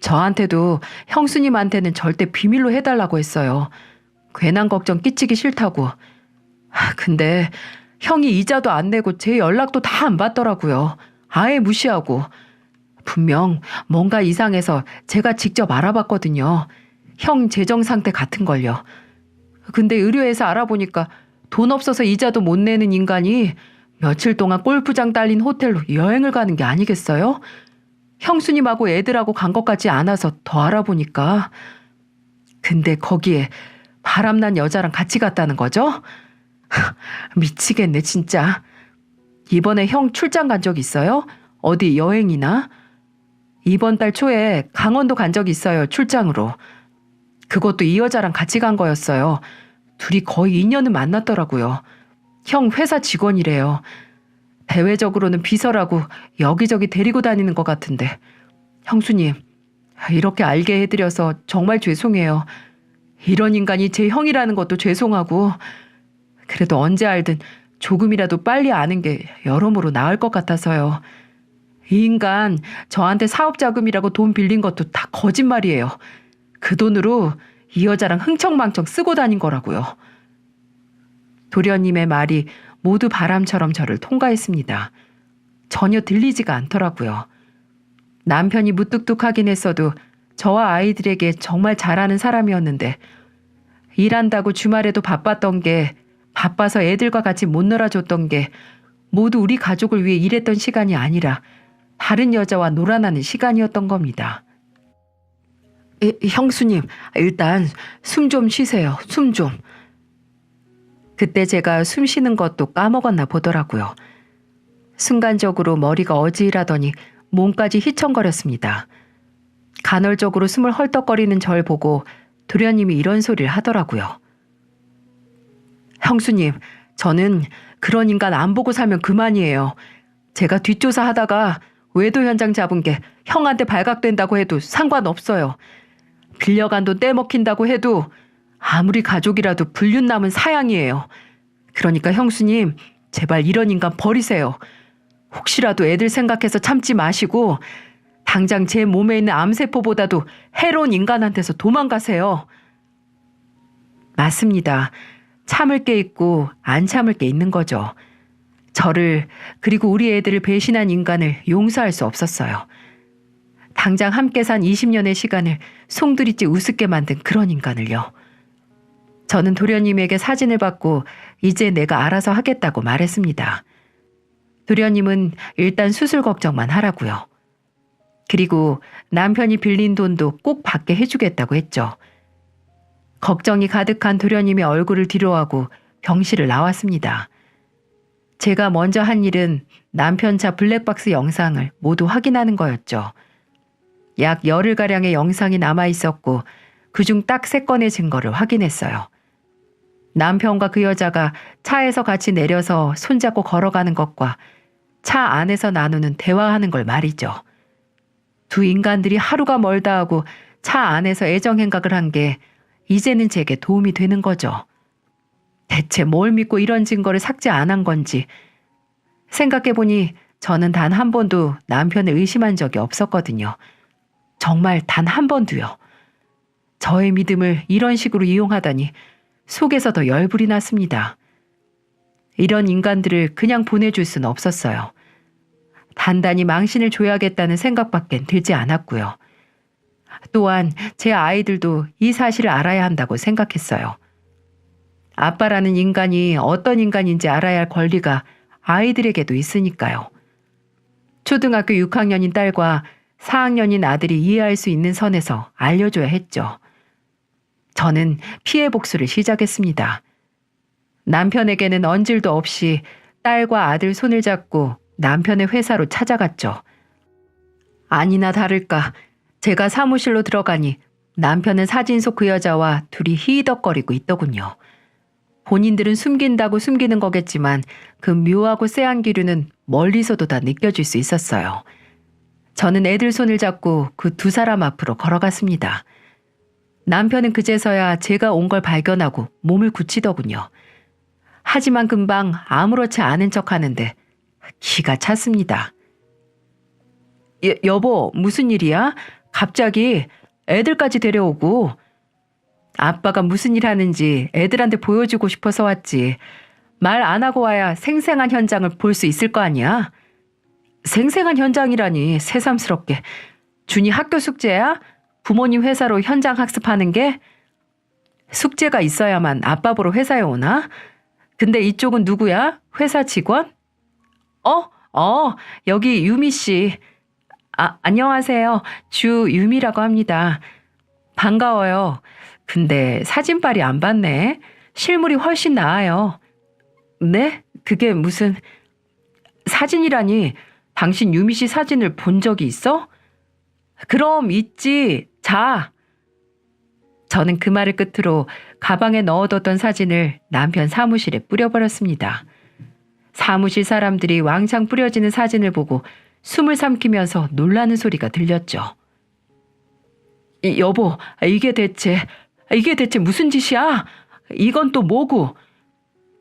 저한테도 형수님한테는 절대 비밀로 해달라고 했어요. 괜한 걱정 끼치기 싫다고. 근데 형이 이자도 안 내고 제 연락도 다 안 받더라고요. 아예 무시하고. 분명 뭔가 이상해서 제가 직접 알아봤거든요. 형 재정 상태 같은 걸요. 근데 의뢰해서 알아보니까 돈 없어서 이자도 못 내는 인간이 며칠 동안 골프장 딸린 호텔로 여행을 가는 게 아니겠어요? 형수님하고 애들하고 간 것 같지 않아서 더 알아보니까. 근데 거기에 바람난 여자랑 같이 갔다는 거죠? 미치겠네 진짜. 이번에 형 출장 간 적 있어요? 어디 여행이나? 이번 달 초에 강원도 간 적 있어요, 출장으로. 그것도 이 여자랑 같이 간 거였어요. 둘이 거의 2년은 만났더라고요. 형 회사 직원이래요. 대외적으로는 비서라고 여기저기 데리고 다니는 것 같은데. 형수님, 이렇게 알게 해드려서 정말 죄송해요. 이런 인간이 제 형이라는 것도 죄송하고, 그래도 언제 알든 조금이라도 빨리 아는 게 여러모로 나을 것 같아서요. 이 인간 저한테 사업 자금이라고 돈 빌린 것도 다 거짓말이에요. 그 돈으로 이 여자랑 흥청망청 쓰고 다닌 거라고요. 도련님의 말이 모두 바람처럼 저를 통과했습니다. 전혀 들리지가 않더라고요. 남편이 무뚝뚝하긴 했어도 저와 아이들에게 정말 잘하는 사람이었는데 일한다고 주말에도 바빴던 게 바빠서 애들과 같이 못 놀아줬던 게 모두 우리 가족을 위해 일했던 시간이 아니라 다른 여자와 놀아나는 시간이었던 겁니다. 형수님, 일단 숨 좀 쉬세요. 숨 좀. 그때 제가 숨 쉬는 것도 까먹었나 보더라고요. 순간적으로 머리가 어지러하더니 몸까지 휘청거렸습니다. 간헐적으로 숨을 헐떡거리는 절 보고 도련님이 이런 소리를 하더라고요. 형수님, 저는 그런 인간 안 보고 살면 그만이에요. 제가 뒷조사하다가 외도 현장 잡은 게 형한테 발각된다고 해도 상관없어요. 빌려간 돈 떼먹힌다고 해도 아무리 가족이라도 불륜 남은 사양이에요. 그러니까 형수님, 제발 이런 인간 버리세요. 혹시라도 애들 생각해서 참지 마시고 당장 제 몸에 있는 암세포보다도 해로운 인간한테서 도망가세요. 맞습니다. 참을 게 있고 안 참을 게 있는 거죠. 저를 그리고 우리 애들을 배신한 인간을 용서할 수 없었어요. 당장 함께 산 20년의 시간을 송두리째 우습게 만든 그런 인간을요. 저는 도련님에게 사진을 받고 이제 내가 알아서 하겠다고 말했습니다. 도련님은 일단 수술 걱정만 하라고요. 그리고 남편이 빌린 돈도 꼭 받게 해주겠다고 했죠. 걱정이 가득한 도련님의 얼굴을 뒤로하고 병실을 나왔습니다. 제가 먼저 한 일은 남편 차 블랙박스 영상을 모두 확인하는 거였죠. 약 열흘가량의 영상이 남아있었고 그중 딱 3건의 증거를 확인했어요. 남편과 그 여자가 차에서 같이 내려서 손잡고 걸어가는 것과 차 안에서 나누는 대화하는 걸 말이죠. 두 인간들이 하루가 멀다 하고 차 안에서 애정행각을 한 게 이제는 제게 도움이 되는 거죠. 대체 뭘 믿고 이런 증거를 삭제 안 한 건지 생각해보니 저는 단 한 번도 남편을 의심한 적이 없었거든요. 정말 단 한 번도요. 저의 믿음을 이런 식으로 이용하다니 속에서 더 열불이 났습니다. 이런 인간들을 그냥 보내줄 수는 없었어요. 단단히 망신을 줘야겠다는 생각밖엔 들지 않았고요. 또한 제 아이들도 이 사실을 알아야 한다고 생각했어요. 아빠라는 인간이 어떤 인간인지 알아야 할 권리가 아이들에게도 있으니까요. 초등학교 6학년인 딸과 4학년인 아들이 이해할 수 있는 선에서 알려줘야 했죠. 저는 피해 복수를 시작했습니다. 남편에게는 언질도 없이 딸과 아들 손을 잡고 남편의 회사로 찾아갔죠. 아니나 다를까 제가 사무실로 들어가니 남편은 사진 속 그 여자와 둘이 히히덕거리고 있더군요. 본인들은 숨긴다고 숨기는 거겠지만 그 묘하고 쎄한 기류는 멀리서도 다 느껴질 수 있었어요. 저는 애들 손을 잡고 그 두 사람 앞으로 걸어갔습니다. 남편은 그제서야 제가 온 걸 발견하고 몸을 굳히더군요. 하지만 금방 아무렇지 않은 척 하는데 기가 찼습니다. 여보, 무슨 일이야? 갑자기 애들까지 데려오고. 아빠가 무슨 일 하는지 애들한테 보여주고 싶어서 왔지. 말 안 하고 와야 생생한 현장을 볼 수 있을 거 아니야? 생생한 현장이라니 새삼스럽게. 준이 학교 숙제야? 부모님 회사로 현장 학습하는 게? 숙제가 있어야만 아빠 보러 회사에 오나? 근데 이쪽은 누구야? 회사 직원? 여기 유미 씨. 안녕하세요. 주유미라고 합니다. 반가워요. 근데 사진빨이 안 봤네. 실물이 훨씬 나아요. 네? 그게 무슨... 사진이라니 당신 유미 씨 사진을 본 적이 있어? 그럼 있지. 자. 저는 그 말을 끝으로 가방에 넣어뒀던 사진을 남편 사무실에 뿌려버렸습니다. 사무실 사람들이 왕창 뿌려지는 사진을 보고 숨을 삼키면서 놀라는 소리가 들렸죠. 여보, 이게 대체 무슨 짓이야? 이건 또 뭐고?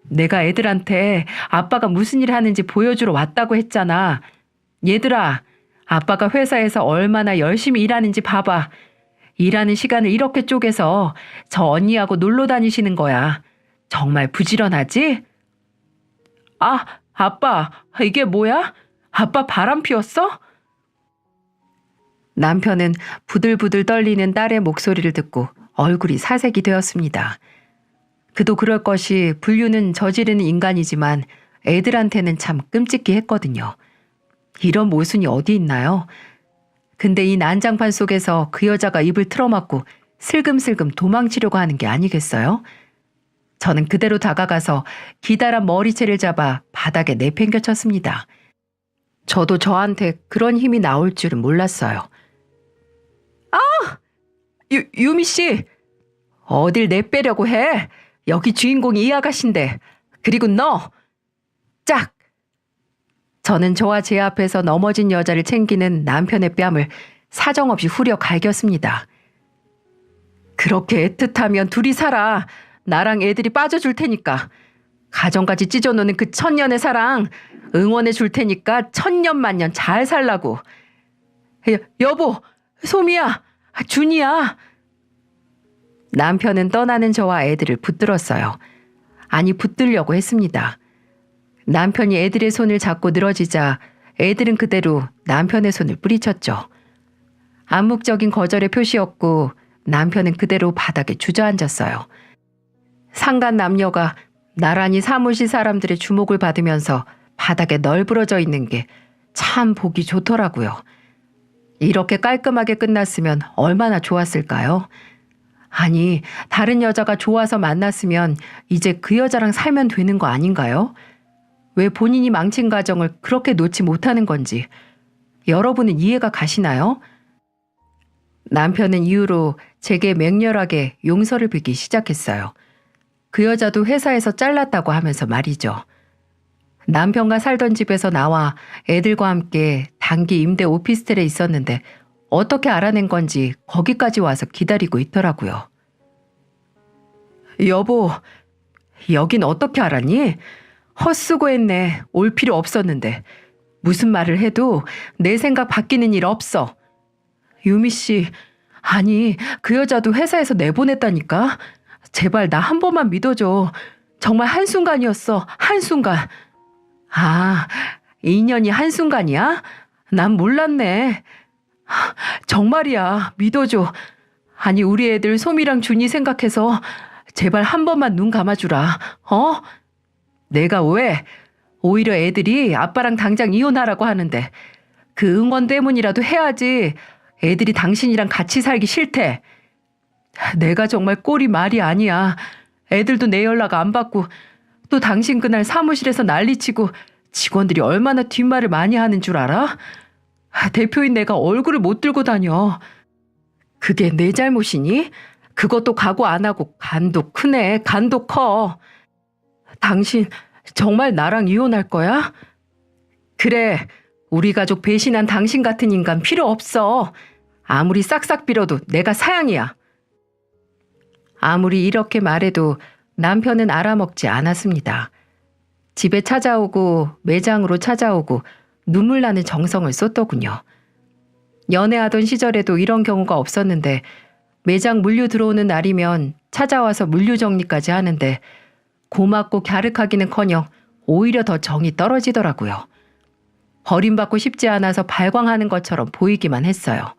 내가 애들한테 아빠가 무슨 일 하는지 보여주러 왔다고 했잖아. 얘들아, 아빠가 회사에서 얼마나 열심히 일하는지 봐봐. 일하는 시간을 이렇게 쪼개서 저 언니하고 놀러 다니시는 거야. 정말 부지런하지? 아빠, 이게 뭐야? 아빠 바람 피웠어? 남편은 부들부들 떨리는 딸의 목소리를 듣고 얼굴이 사색이 되었습니다. 그도 그럴 것이 불륜은 저지르는 인간이지만 애들한테는 참 끔찍히 했거든요. 이런 모순이 어디 있나요? 근데 이 난장판 속에서 그 여자가 입을 틀어막고 슬금슬금 도망치려고 하는 게 아니겠어요? 저는 그대로 다가가서 기다란 머리채를 잡아 바닥에 내팽겨쳤습니다. 저도 저한테 그런 힘이 나올 줄은 몰랐어요. 유미 씨! 어딜 내빼려고 해? 여기 주인공이 이 아가씨인데. 그리고 너! 짝! 저는 저와 제 앞에서 넘어진 여자를 챙기는 남편의 뺨을 사정없이 후려 갈겼습니다. 그렇게 애틋하면 둘이 살아. 나랑 애들이 빠져줄 테니까. 가정까지 찢어놓는 그 천년의 사랑 응원해 줄 테니까 천년만년 잘 살라고. 여보, 소미야, 준이야. 남편은 떠나는 저와 애들을 붙들었어요. 아니, 붙들려고 했습니다. 남편이 애들의 손을 잡고 늘어지자 애들은 그대로 남편의 손을 뿌리쳤죠. 암묵적인 거절의 표시였고 남편은 그대로 바닥에 주저앉았어요. 상간 남녀가 나란히 사무실 사람들의 주목을 받으면서 바닥에 널브러져 있는 게 참 보기 좋더라고요. 이렇게 깔끔하게 끝났으면 얼마나 좋았을까요? 아니, 다른 여자가 좋아서 만났으면 이제 그 여자랑 살면 되는 거 아닌가요? 왜 본인이 망친 가정을 그렇게 놓지 못하는 건지 여러분은 이해가 가시나요? 남편은 이후로 제게 맹렬하게 용서를 빌기 시작했어요. 그 여자도 회사에서 잘랐다고 하면서 말이죠. 남편과 살던 집에서 나와 애들과 함께 단기 임대 오피스텔에 있었는데 어떻게 알아낸 건지 거기까지 와서 기다리고 있더라고요. 여보, 여긴 어떻게 알았니? 헛수고했네. 올 필요 없었는데. 무슨 말을 해도 내 생각 바뀌는 일 없어. 유미 씨, 아니 그 여자도 회사에서 내보냈다니까. 제발 나 한 번만 믿어줘. 정말 한순간이었어. 한순간. 아, 인연이 한순간이야? 난 몰랐네. 정말이야. 믿어줘. 아니 우리 애들 소미랑 준이 생각해서 제발 한 번만 눈 감아주라. 어? 내가 왜? 오히려 애들이 아빠랑 당장 이혼하라고 하는데 그 응원 때문이라도 해야지. 애들이 당신이랑 같이 살기 싫대. 내가 정말 꼴이 말이 아니야. 애들도 내 연락 안 받고 또 당신 그날 사무실에서 난리치고 직원들이 얼마나 뒷말을 많이 하는 줄 알아? 대표인 내가 얼굴을 못 들고 다녀. 그게 내 잘못이니? 그것도 각오 안 하고 간도 크네. 간도 커. 당신 정말 나랑 이혼할 거야? 그래. 우리 가족 배신한 당신 같은 인간 필요 없어. 아무리 싹싹 빌어도 내가 사양이야. 아무리 이렇게 말해도 남편은 알아먹지 않았습니다. 집에 찾아오고 매장으로 찾아오고 눈물 나는 정성을 쏟더군요. 연애하던 시절에도 이런 경우가 없었는데 매장 물류 들어오는 날이면 찾아와서 물류 정리까지 하는데 고맙고 갸륵하기는커녕 오히려 더 정이 떨어지더라고요. 버림받고 싶지 않아서 발광하는 것처럼 보이기만 했어요.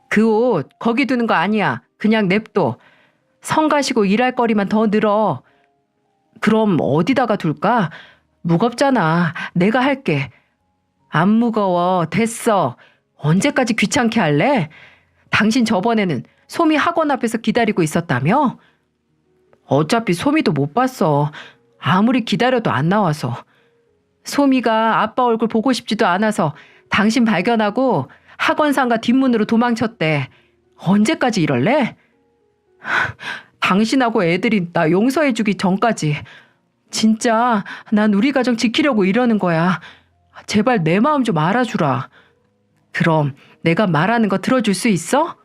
그 옷 거기 두는 거 아니야. 그냥 냅둬. 성가시고 일할 거리만 더 늘어. 그럼 어디다가 둘까? 무겁잖아. 내가 할게. 안 무거워. 됐어. 언제까지 귀찮게 할래? 당신 저번에는 소미 학원 앞에서 기다리고 있었다며? 어차피 소미도 못 봤어. 아무리 기다려도 안 나와서. 소미가 아빠 얼굴 보고 싶지도 않아서 당신 발견하고 학원상가 뒷문으로 도망쳤대. 언제까지 이럴래? 당신하고 애들이 나 용서해주기 전까지. 진짜 난 우리 가정 지키려고 이러는 거야. 제발 내 마음 좀 알아주라. 그럼 내가 말하는 거 들어줄 수 있어?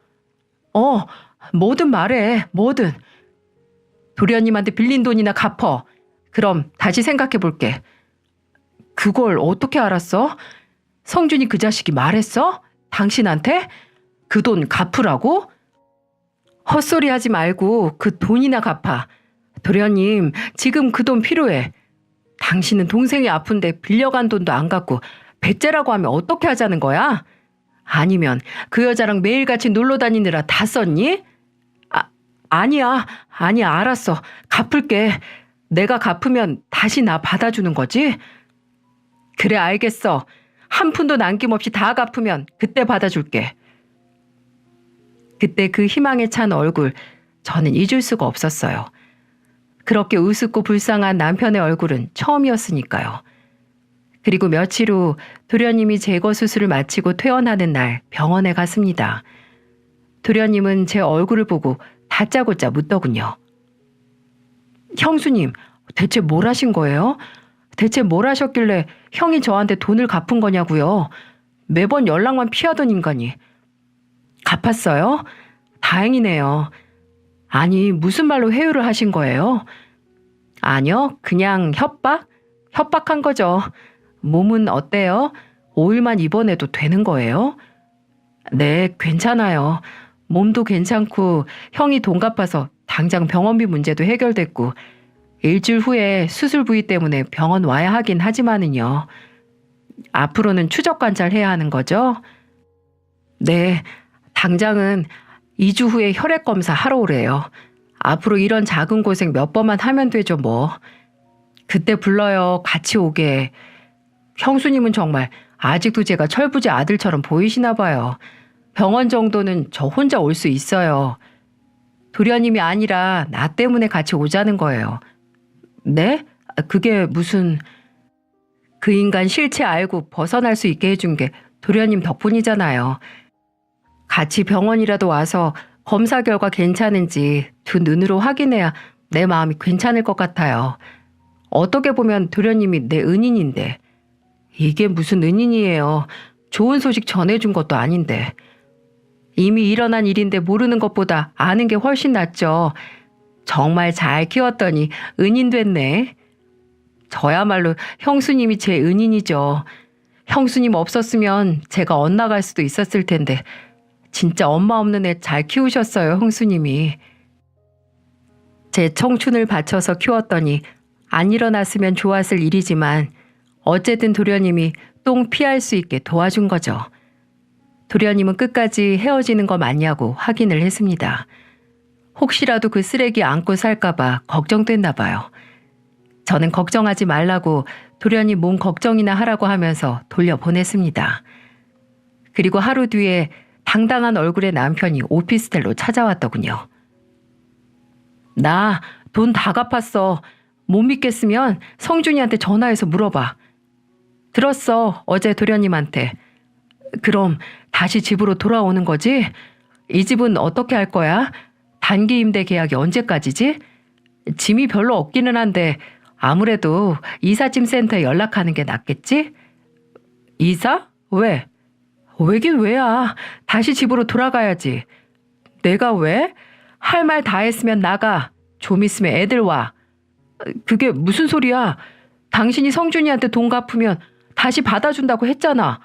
뭐든 말해. 뭐든. 도련님한테 빌린 돈이나 갚어. 그럼 다시 생각해 볼게. 그걸 어떻게 알았어? 성준이 그 자식이 말했어? 당신한테? 그 돈 갚으라고? 헛소리 하지 말고 그 돈이나 갚아. 도련님, 지금 그 돈 필요해. 당신은 동생이 아픈데 빌려간 돈도 안 갚고 배째라고 하면 어떻게 하자는 거야? 아니면 그 여자랑 매일같이 놀러 다니느라 다 썼니? 아니야, 알았어. 갚을게. 내가 갚으면 다시 나 받아주는 거지? 그래, 알겠어. 한 푼도 남김없이 다 갚으면 그때 받아줄게. 그때 그 희망에 찬 얼굴, 저는 잊을 수가 없었어요. 그렇게 우습고 불쌍한 남편의 얼굴은 처음이었으니까요. 그리고 며칠 후 도련님이 제거 수술을 마치고 퇴원하는 날 병원에 갔습니다. 도련님은 제 얼굴을 보고 다짜고짜 묻더군요. 형수님, 대체 뭘 하신 거예요? 대체 뭘 하셨길래 형이 저한테 돈을 갚은 거냐고요? 매번 연락만 피하던 인간이. 갚았어요? 다행이네요. 아니, 무슨 말로 회유를 하신 거예요? 아니요, 그냥 협박? 협박한 거죠. 몸은 어때요? 5일만 입원해도 되는 거예요? 네, 괜찮아요. 몸도 괜찮고 형이 돈 갚아서 당장 병원비 문제도 해결됐고 일주일 후에 수술 부위 때문에 병원 와야 하긴 하지만은요. 앞으로는 추적 관찰해야 하는 거죠? 네, 당장은 2주 후에 혈액 검사 하러 오래요. 앞으로 이런 작은 고생 몇 번만 하면 되죠, 뭐. 그때 불러요. 같이 오게. 형수님은 정말 아직도 제가 철부지 아들처럼 보이시나 봐요. 병원 정도는 저 혼자 올 수 있어요. 도련님이 아니라 나 때문에 같이 오자는 거예요. 네? 그게 무슨... 그 인간 실체 알고 벗어날 수 있게 해준 게 도련님 덕분이잖아요. 같이 병원이라도 와서 검사 결과 괜찮은지 두 눈으로 확인해야 내 마음이 괜찮을 것 같아요. 어떻게 보면 도련님이 내 은인인데. 이게 무슨 은인이에요. 좋은 소식 전해준 것도 아닌데. 이미 일어난 일인데 모르는 것보다 아는 게 훨씬 낫죠. 정말 잘 키웠더니 은인 됐네. 저야말로 형수님이 제 은인이죠. 형수님 없었으면 제가 엇나갈 수도 있었을 텐데 진짜 엄마 없는 애 잘 키우셨어요, 형수님이. 제 청춘을 바쳐서 키웠더니 안 일어났으면 좋았을 일이지만 어쨌든 도련님이 똥 피할 수 있게 도와준 거죠. 도련님은 끝까지 헤어지는 거 맞냐고 확인을 했습니다. 혹시라도 그 쓰레기 안고 살까봐 걱정됐나 봐요. 저는 걱정하지 말라고 도련님 몸 걱정이나 하라고 하면서 돌려보냈습니다. 그리고 하루 뒤에 당당한 얼굴의 남편이 오피스텔로 찾아왔더군요. 나 돈 다 갚았어. 못 믿겠으면 성준이한테 전화해서 물어봐. 들었어, 어제 도련님한테. 그럼 다시 집으로 돌아오는 거지? 이 집은 어떻게 할 거야? 단기 임대 계약이 언제까지지? 짐이 별로 없기는 한데 아무래도 이삿짐 센터에 연락하는 게 낫겠지? 이사? 왜? 왜긴 왜야. 다시 집으로 돌아가야지. 내가 왜? 할 말 다 했으면 나가. 좀 있으면 애들 와. 그게 무슨 소리야? 당신이 성준이한테 돈 갚으면 다시 받아준다고 했잖아.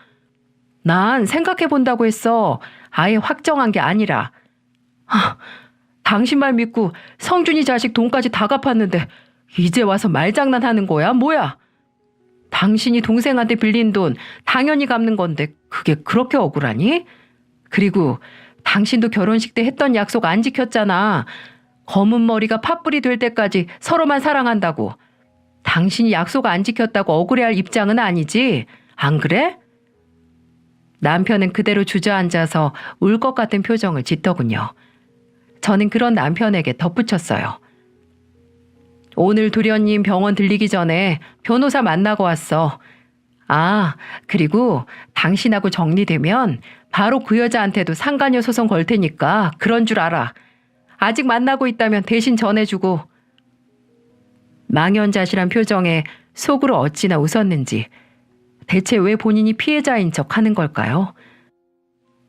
난 생각해 본다고 했어. 아예 확정한 게 아니라. 당신 말 믿고 성준이 자식 돈까지 다 갚았는데 이제 와서 말장난하는 거야? 뭐야? 당신이 동생한테 빌린 돈 당연히 갚는 건데 그게 그렇게 억울하니? 그리고 당신도 결혼식 때 했던 약속 안 지켰잖아. 검은 머리가 팥불이 될 때까지 서로만 사랑한다고. 당신이 약속 안 지켰다고 억울해할 입장은 아니지. 안 그래? 남편은 그대로 주저앉아서 울 것 같은 표정을 짓더군요. 저는 그런 남편에게 덧붙였어요. 오늘 도련님 병원 들리기 전에 변호사 만나고 왔어. 아, 그리고 당신하고 정리되면 바로 그 여자한테도 상간녀 소송 걸 테니까 그런 줄 알아. 아직 만나고 있다면 대신 전해주고. 망연자실한 표정에 속으로 어찌나 웃었는지 대체 왜 본인이 피해자인 척 하는 걸까요?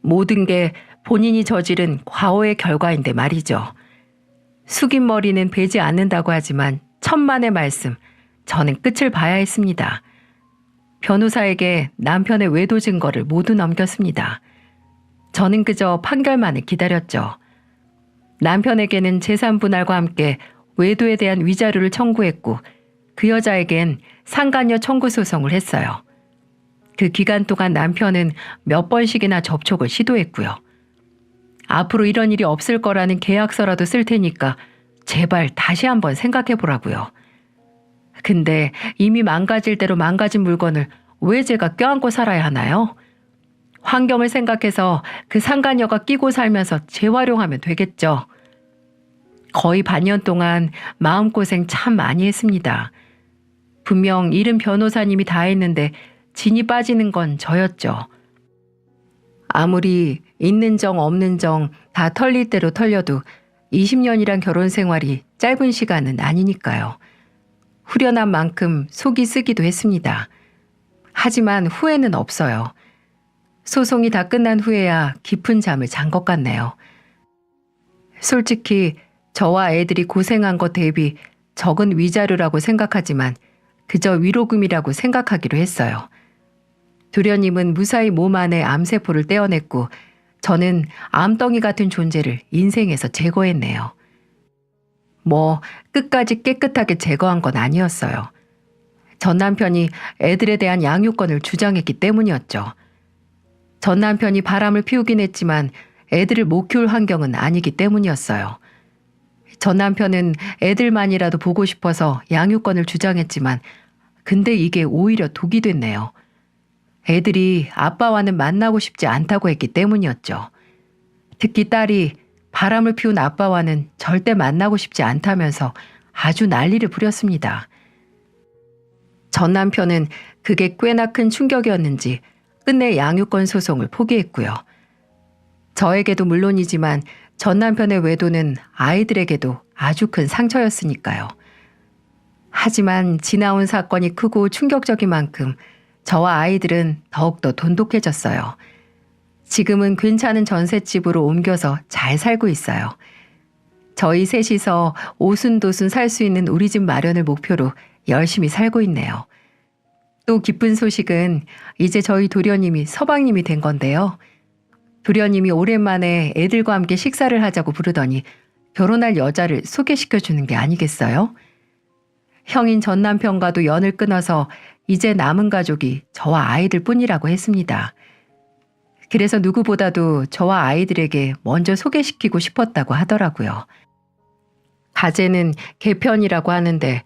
모든 게 본인이 저지른 과오의 결과인데 말이죠. 숙인 머리는 베지 않는다고 하지만 천만의 말씀, 저는 끝을 봐야 했습니다. 변호사에게 남편의 외도 증거를 모두 넘겼습니다. 저는 그저 판결만을 기다렸죠. 남편에게는 재산 분할과 함께 외도에 대한 위자료를 청구했고 그 여자에겐 상간녀 청구 소송을 했어요. 그 기간 동안 남편은 몇 번씩이나 접촉을 시도했고요. 앞으로 이런 일이 없을 거라는 계약서라도 쓸 테니까 제발 다시 한번 생각해 보라고요. 근데 이미 망가질 대로 망가진 물건을 왜 제가 껴안고 살아야 하나요? 환경을 생각해서 그 상간녀가 끼고 살면서 재활용하면 되겠죠. 거의 반년 동안 마음고생 참 많이 했습니다. 분명 이른 변호사님이 다 했는데 진이 빠지는 건 저였죠. 아무리 있는 정 없는 정 다 털릴 대로 털려도 20년이란 결혼 생활이 짧은 시간은 아니니까요. 후련한 만큼 속이 쓰기도 했습니다. 하지만 후회는 없어요. 소송이 다 끝난 후에야 깊은 잠을 잔 것 같네요. 솔직히 저와 애들이 고생한 것 대비 적은 위자료라고 생각하지만 그저 위로금이라고 생각하기로 했어요. 도련님은 무사히 몸 안에 암세포를 떼어냈고 저는 암덩이 같은 존재를 인생에서 제거했네요. 뭐 끝까지 깨끗하게 제거한 건 아니었어요. 전 남편이 애들에 대한 양육권을 주장했기 때문이었죠. 전 남편이 바람을 피우긴 했지만 애들을 못 키울 환경은 아니기 때문이었어요. 전 남편은 애들만이라도 보고 싶어서 양육권을 주장했지만 근데 이게 오히려 독이 됐네요. 애들이 아빠와는 만나고 싶지 않다고 했기 때문이었죠. 특히 딸이 바람을 피운 아빠와는 절대 만나고 싶지 않다면서 아주 난리를 부렸습니다. 전 남편은 그게 꽤나 큰 충격이었는지 끝내 양육권 소송을 포기했고요. 저에게도 물론이지만 전 남편의 외도는 아이들에게도 아주 큰 상처였으니까요. 하지만 지나온 사건이 크고 충격적인 만큼 저와 아이들은 더욱더 돈독해졌어요. 지금은 괜찮은 전셋집으로 옮겨서 잘 살고 있어요. 저희 셋이서 오순도순 살 수 있는 우리 집 마련을 목표로 열심히 살고 있네요. 또 기쁜 소식은 이제 저희 도련님이 서방님이 된 건데요. 도련님이 오랜만에 애들과 함께 식사를 하자고 부르더니 결혼할 여자를 소개시켜 주는 게 아니겠어요? 형인 전 남편과도 연을 끊어서 이제 남은 가족이 저와 아이들 뿐이라고 했습니다. 그래서 누구보다도 저와 아이들에게 먼저 소개시키고 싶었다고 하더라고요. 가제는 개편이라고 하는데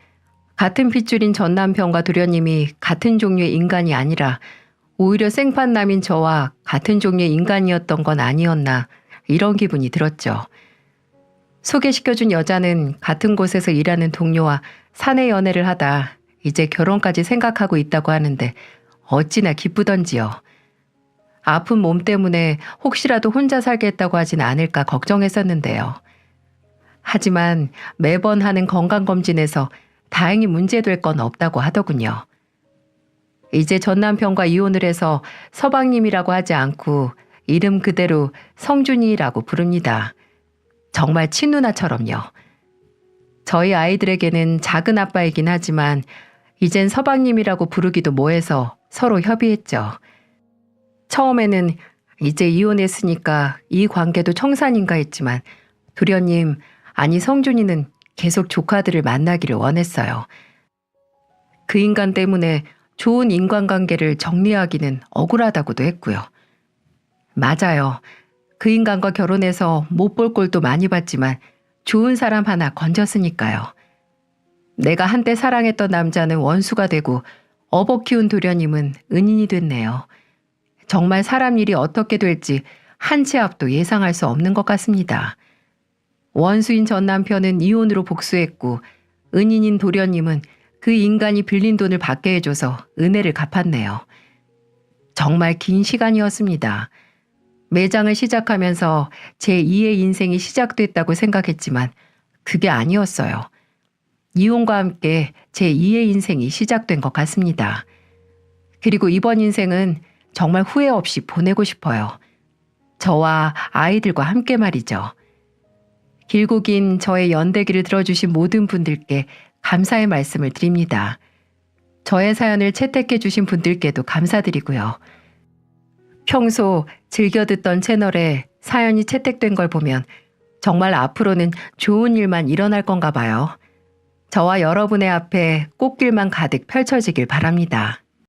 같은 핏줄인 전 남편과 도련님이 같은 종류의 인간이 아니라 오히려 생판남인 저와 같은 종류의 인간이었던 건 아니었나 이런 기분이 들었죠. 소개시켜준 여자는 같은 곳에서 일하는 동료와 사내 연애를 하다 이제 결혼까지 생각하고 있다고 하는데 어찌나 기쁘던지요. 아픈 몸 때문에 혹시라도 혼자 살겠다고 하진 않을까 걱정했었는데요. 하지만 매번 하는 건강검진에서 다행히 문제될 건 없다고 하더군요. 이제 전 남편과 이혼을 해서 서방님이라고 하지 않고 이름 그대로 성준이라고 부릅니다. 정말 친누나처럼요. 저희 아이들에게는 작은 아빠이긴 하지만 이젠 서방님이라고 부르기도 뭐해서 서로 협의했죠. 처음에는 이제 이혼했으니까 이 관계도 청산인가 했지만 도련님, 아니 성준이는 계속 조카들을 만나기를 원했어요. 그 인간 때문에 좋은 인간관계를 정리하기는 억울하다고도 했고요. 맞아요. 그 인간과 결혼해서 못 볼 꼴도 많이 봤지만 좋은 사람 하나 건졌으니까요. 내가 한때 사랑했던 남자는 원수가 되고 업어 키운 도련님은 은인이 됐네요. 정말 사람 일이 어떻게 될지 한 치 앞도 예상할 수 없는 것 같습니다. 원수인 전 남편은 이혼으로 복수했고 은인인 도련님은 그 인간이 빌린 돈을 받게 해줘서 은혜를 갚았네요. 정말 긴 시간이었습니다. 매장을 시작하면서 제 2의 인생이 시작됐다고 생각했지만 그게 아니었어요. 이혼과 함께 제 2의 인생이 시작된 것 같습니다. 그리고 이번 인생은 정말 후회 없이 보내고 싶어요. 저와 아이들과 함께 말이죠. 길고 긴 저의 연대기를 들어주신 모든 분들께 감사의 말씀을 드립니다. 저의 사연을 채택해 주신 분들께도 감사드리고요. 평소 즐겨 듣던 채널에 사연이 채택된 걸 보면 정말 앞으로는 좋은 일만 일어날 건가 봐요. 저와 여러분의 앞에 꽃길만 가득 펼쳐지길 바랍니다.